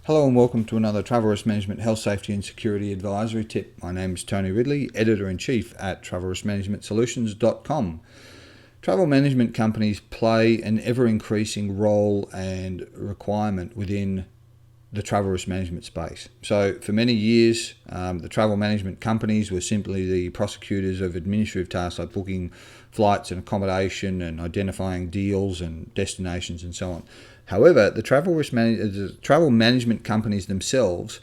Hello and welcome to another Travel Risk Management Health, Safety and Security Advisory Tip. My name is Tony Ridley, Editor-in-Chief at TravelRiskManagementSolutions.com. Travel management companies play an ever-increasing role and requirement within the travel risk management space. So for many years, the travel management companies were simply the prosecutors of administrative tasks like booking flights and accommodation and identifying deals and destinations and so on. However, the travel management companies themselves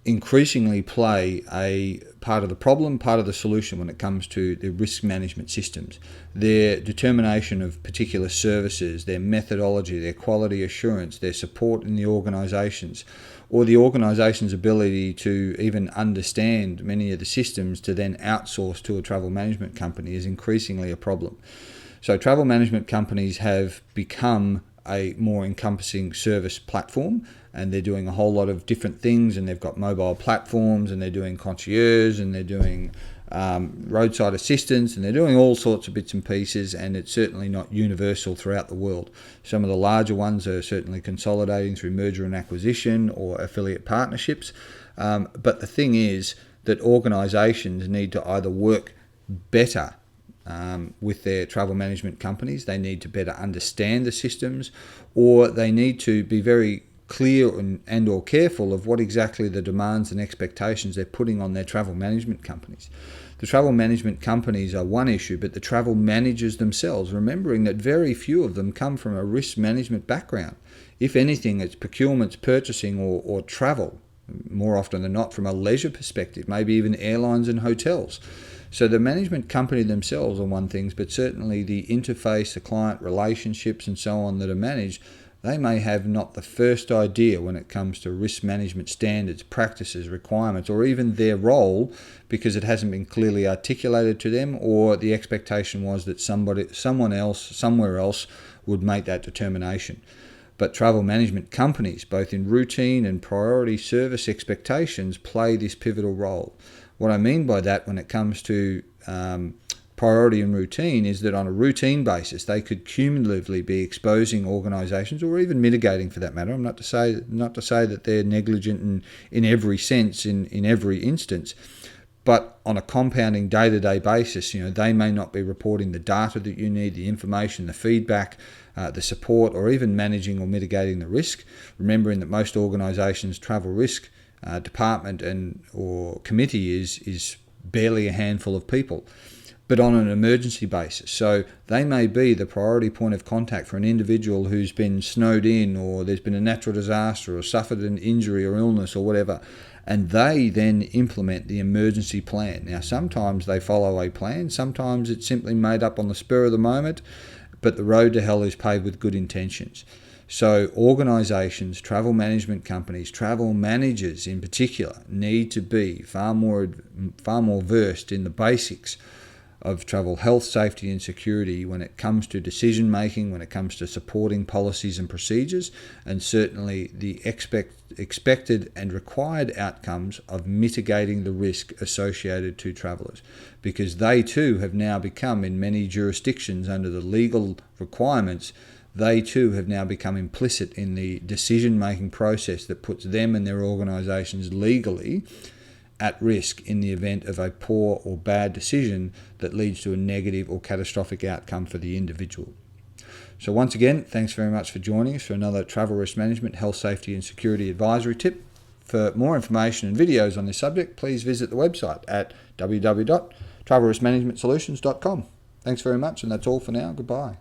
increasingly play a part of the problem, part of the solution when it comes to the risk management systems. Their determination of particular services, their methodology, their quality assurance, their support in the organisations, or the organisation's ability to even understand many of the systems to then outsource to a travel management company is increasingly a problem. So travel management companies have become a more encompassing service platform, and they're doing a whole lot of different things, and they've got mobile platforms, and they're doing concierge, and they're doing roadside assistance, and they're doing all sorts of bits and pieces, and it's certainly not universal throughout the world. Some of the larger ones are certainly consolidating through merger and acquisition or affiliate partnerships, but the thing is that organisations need to either work better with their travel management companies, they need to better understand the systems, or they need to be very clear and or careful of what exactly the demands and expectations they're putting on their travel management companies. The travel management companies are one issue, but the travel managers themselves, remembering that very few of them come from a risk management background. If anything, it's procurements, purchasing, or travel, more often than not from a leisure perspective, maybe even airlines and hotels. So the management company themselves are one thing, but certainly the interface, the client relationships and so on that are managed, they may have not the first idea when it comes to risk management standards, practices, requirements, or even their role, because it hasn't been clearly articulated to them, or the expectation was that someone else, somewhere else would make that determination. But travel management companies, both in routine and priority service expectations, play this pivotal role. What I mean by that when it comes to priority and routine is that on a routine basis, they could cumulatively be exposing organisations, or even mitigating for that matter. I'm not to say that they're negligent in every sense, in every instance, but on a compounding day-to-day basis, they may not be reporting the data that you need, the information, the feedback, the support, or even managing or mitigating the risk. Remembering that most organisations' travel risk department or committee is barely a handful of people, but on an emergency basis. So they may be the priority point of contact for an individual who's been snowed in, or there's been a natural disaster, or suffered an injury or illness or whatever, and they then implement the emergency plan. Now, sometimes they follow a plan, sometimes it's simply made up on the spur of the moment, but the road to hell is paved with good intentions. So organisations, travel management companies, travel managers in particular, need to be far more versed in the basics of travel health, safety and security when it comes to decision making, when it comes to supporting policies and procedures, and certainly the expected and required outcomes of mitigating the risk associated to travellers, because they too have now become, in many jurisdictions under the legal requirements, they too have now become implicit in the decision-making process that puts them and their organisations legally at risk in the event of a poor or bad decision that leads to a negative or catastrophic outcome for the individual. So once again, thanks very much for joining us for another Travel Risk Management Health, Safety and Security Advisory Tip. For more information and videos on this subject, please visit the website at www.travelriskmanagementsolutions.com. Thanks very much, and that's all for now. Goodbye.